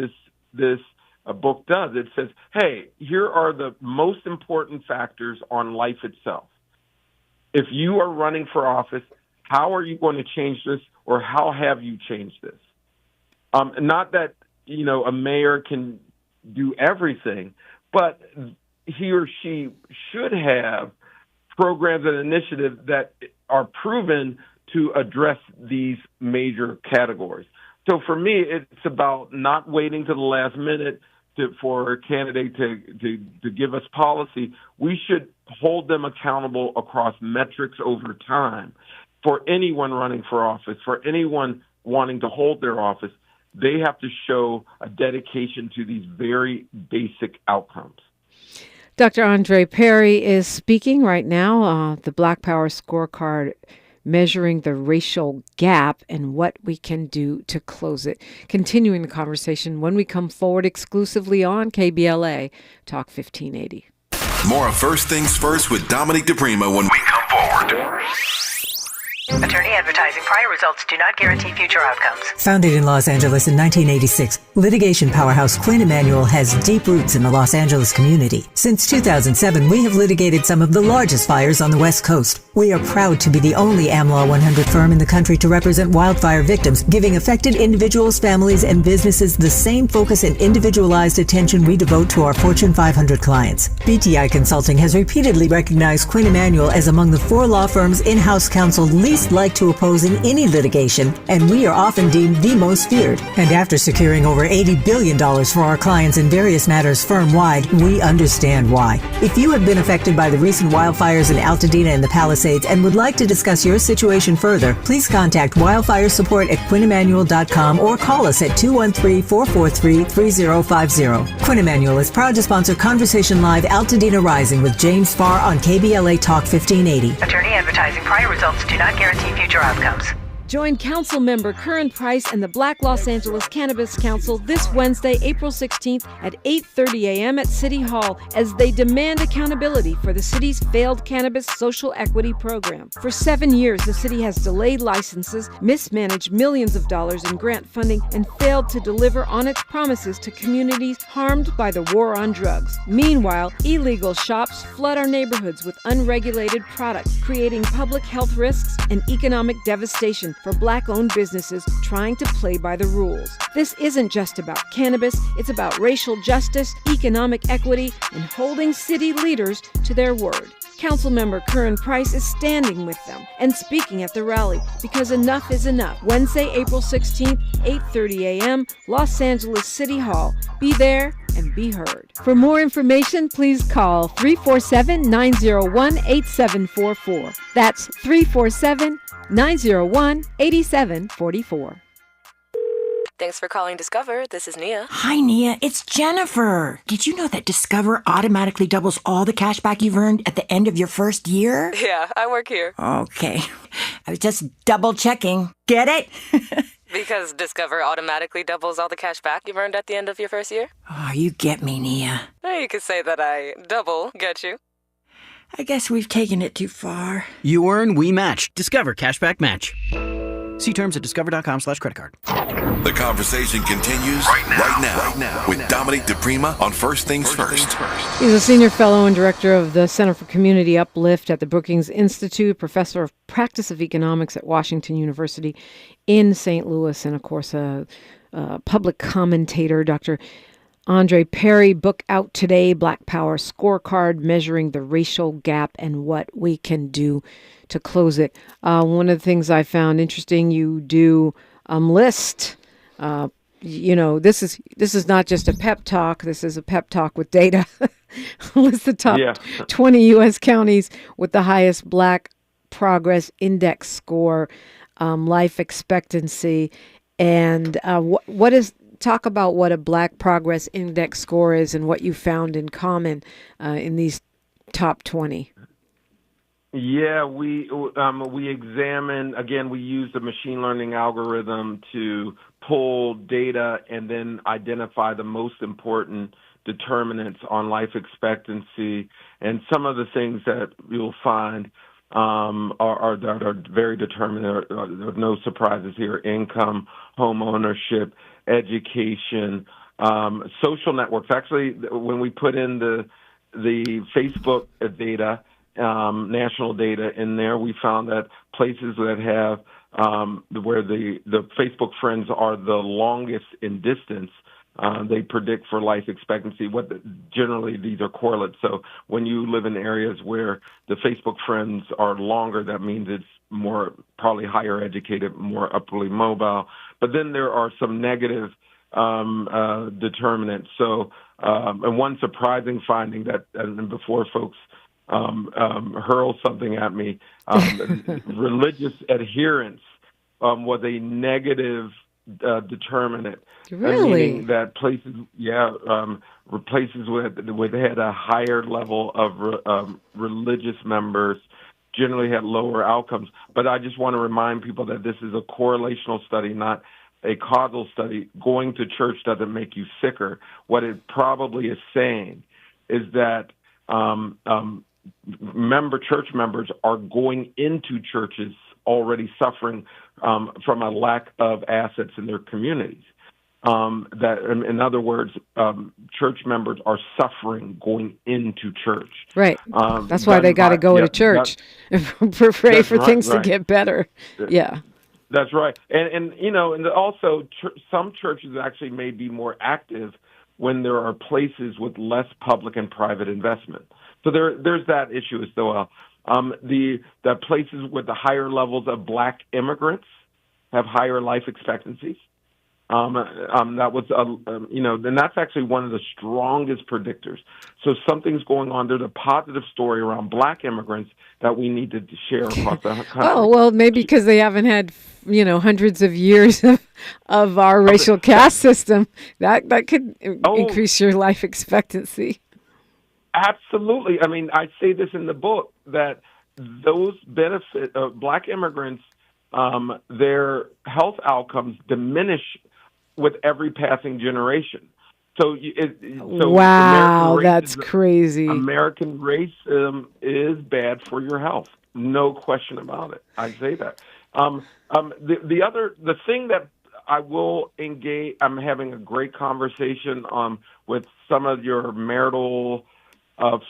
this book does. It says, hey, here are the most important factors on life itself. If you are running for office, how are you going to change this, or how have you changed this? Not that, a mayor can do everything, but he or she should have programs and initiatives that are proven to address these major categories. So for me, it's about not waiting to the last minute for a candidate to give us policy. We should hold them accountable across metrics over time. For anyone running for office, for anyone wanting to hold their office, they have to show a dedication to these very basic outcomes. Dr. Andre Perry is speaking right now, the Black Power Scorecard, measuring the racial gap and what we can do to close it. Continuing the conversation when we come forward exclusively on KBLA Talk 1580. More of First Things First with Dominique DiPrima when we come forward. Attorney advertising. Prior results do not guarantee future outcomes. Founded in Los Angeles in 1986, litigation powerhouse Quinn Emanuel has deep roots in the Los Angeles community. Since 2007, we have litigated some of the largest fires on the West Coast. We are proud to be the only AmLaw 100 firm in the country to represent wildfire victims, giving affected individuals, families, and businesses the same focus and individualized attention we devote to our Fortune 500 clients. BTI Consulting has repeatedly recognized Quinn Emanuel as among the 4 law firms in-house counsel least like to oppose in any litigation, and we are often deemed the most feared. And after securing over $80 billion for our clients in various matters firm-wide, we understand why. If you have been affected by the recent wildfires in Altadena and the Palisades and would like to discuss your situation further, please contact wildfire support at QuinnEmanuel.com or call us at 213-443-3050. Quinn Emanuel is proud to sponsor Conversation Live Altadena Rising with James Farr on KBLA Talk 1580. Attorney advertising. Prior results do not guarantee future outcomes. Join Council Member Curran Price and the Black Los Angeles Cannabis Council this Wednesday, April 16th at 8:30 a.m. at City Hall as they demand accountability for the city's failed cannabis social equity program. For 7 years, the city has delayed licenses, mismanaged millions of dollars in grant funding, and failed to deliver on its promises to communities harmed by the war on drugs. Meanwhile, illegal shops flood our neighborhoods with unregulated products, creating public health risks and economic devastation for Black-owned businesses trying to play by the rules. This isn't just about cannabis, it's about racial justice, economic equity, and holding city leaders to their word. Councilmember Curran Price is standing with them and speaking at the rally because enough is enough. Wednesday, April 16th, 8:30 a.m., Los Angeles City Hall. Be there and be heard. For more information, please call 347-901-8744. That's 347-901-8744. Thanks for calling Discover. This is Nia. Hi, Nia. It's Jennifer. Did you know that Discover automatically doubles all the cash back you've earned at the end of your first year? Yeah, I work here. Okay. I was just double checking. Get it? Because Discover automatically doubles all the cash back you've earned at the end of your first year? Oh, you get me, Nia. You could say that I double get you. I guess we've taken it too far. You earn, we match. Discover Cashback Match. See terms at discover.com/creditcard. The conversation continues right now with Dominique DiPrima on First Things First. He's a senior fellow and director of the Center for Community Uplift at the Brookings Institute, professor of practice of economics at Washington University in St. Louis, and of course a public commentator. Dr. Andre Perry, book out today, Black Power Scorecard, Measuring the Racial Gap and What We Can Do to Close It. One of the things I found interesting, you do list, this is not just a pep talk. This is a pep talk with data. List the top 20 U.S. counties with the highest Black Progress Index score, life expectancy, and talk about what a Black Progress Index score is and what you found in common in these top 20. Yeah, we examine, again, we use the machine learning algorithm to pull data and then identify the most important determinants on life expectancy. And some of the things that you'll find are very determinant. There are no surprises here: income, home ownership, education, social networks. Actually, when we put in the Facebook data, national data in there, we found that places that have where the Facebook friends are the longest in distance, they predict for life expectancy. Generally, these are correlates. So when you live in areas where the Facebook friends are longer, that means it's more probably higher educated, more upwardly mobile. But then there are some negative determinants. So, and one surprising finding that, and before folks hurl something at me, religious adherence was a negative determinant. Really? Meaning that places, places with had a higher level of religious members generally had lower outcomes. But I just want to remind people that this is a correlational study, not a causal study. Going to church doesn't make you sicker. What it probably is saying is that church members are going into churches already suffering from a lack of assets in their communities. That, in other words, church members are suffering going into church. Right. That's why they got to go to church and pray for things to get better. Yeah. That's right. And also some churches actually may be more active when there are places with less public and private investment. So there's that issue as well. The places with the higher levels of Black immigrants have higher life expectancies. That was, and that's actually one of the strongest predictors. So something's going on. There's a positive story around Black immigrants that we need to share across the country. Oh, well, maybe because they haven't had, hundreds of years of our racial caste system. That could increase your life expectancy. Absolutely. I mean, I say this in the book that those benefit Black immigrants, their health outcomes diminish with every passing generation. Wow, that's crazy. American racism is bad for your health. No question about it. I say that. The thing that I will engage, I'm having a great conversation with some of your marital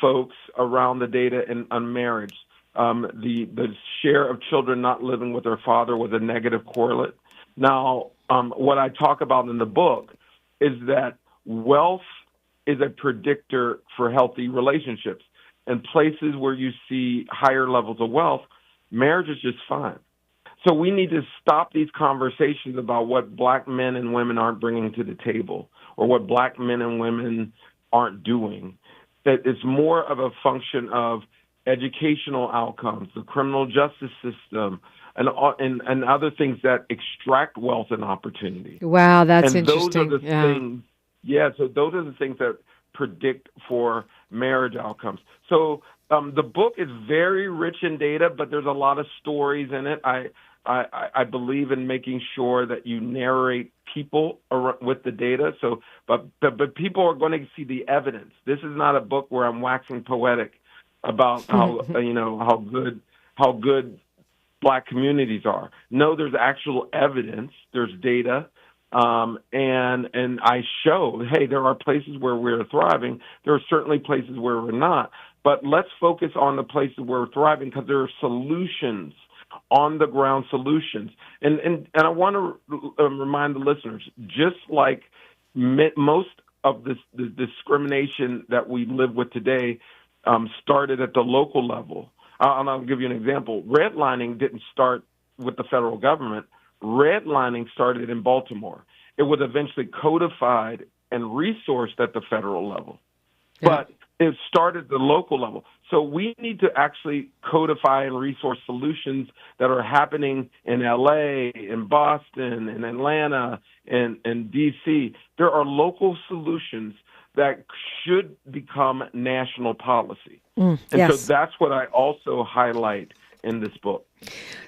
folks around the data on marriage. The share of children not living with their father was a negative correlate. Now, what I talk about in the book is that wealth is a predictor for healthy relationships. In places where you see higher levels of wealth, marriage is just fine. So we need to stop these conversations about what Black men and women aren't bringing to the table or what Black men and women aren't doing. That it's more of a function of educational outcomes, the criminal justice system, and other things that extract wealth and opportunity. Wow, that's and interesting. Those are the things. Yeah, so those are the things that predict for marriage outcomes. So the book is very rich in data, but there's a lot of stories in it. I believe in making sure that you narrate people with the data. So, but people are going to see the evidence. This is not a book where I'm waxing poetic about how how good Black communities are. No, there's actual evidence. There's data, and I show, hey, there are places where we're thriving. There are certainly places where we're not. But let's focus on the places where we're thriving because there are solutions, on the ground solutions. And I want to remind the listeners, just like most of the discrimination that we live with today started at the local level. And I'll give you an example. Redlining didn't start with the federal government. Redlining started in Baltimore. It was eventually codified and resourced at the federal level. Yeah. But it started at the local level. So we need to actually codify and resource solutions that are happening in L.A., in Boston, in Atlanta, in D.C. There are local solutions that should become national policy. So that's what I also highlight in this book.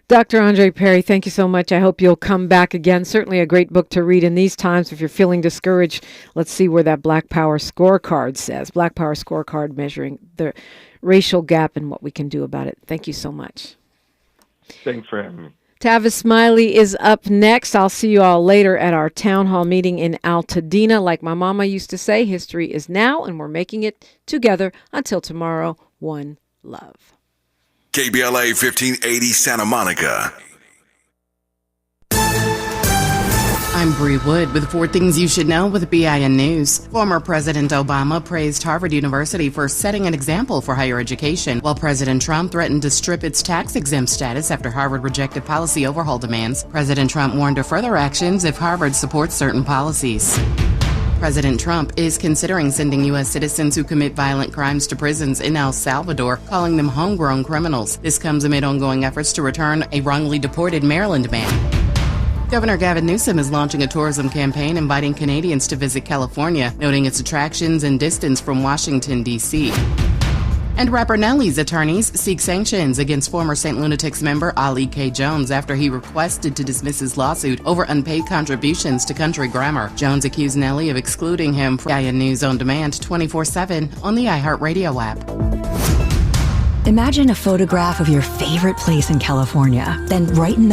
Dr. Andre Perry, thank you so much. I hope you'll come back again. Certainly a great book to read in these times. If you're feeling discouraged, let's see where that Black Power Scorecard says. Black Power Scorecard measuring the racial gap and what we can do about it. Thank you so much. Thanks for having me. Tavis Smiley is up next. I'll see you all later at our town hall meeting in Altadena. Like my mama used to say, history is now, and we're making it together. Until tomorrow, one love. KBLA 1580 Santa Monica. I'm Bree Wood with 4 Things You Should Know with BIN News. Former President Obama praised Harvard University for setting an example for higher education, while President Trump threatened to strip its tax-exempt status after Harvard rejected policy overhaul demands. President Trump warned of further actions if Harvard supports certain policies. President Trump is considering sending U.S. citizens who commit violent crimes to prisons in El Salvador, calling them homegrown criminals. This comes amid ongoing efforts to return a wrongly deported Maryland man. Governor Gavin Newsom is launching a tourism campaign inviting Canadians to visit California, noting its attractions and distance from Washington, D.C. And rapper Nelly's attorneys seek sanctions against former St. Lunatics member Ali K. Jones after he requested to dismiss his lawsuit over unpaid contributions to Country Grammar. Jones accused Nelly of excluding him from BIN News on Demand 24/7 on the iHeartRadio app. Imagine a photograph of your favorite place in California, then right in the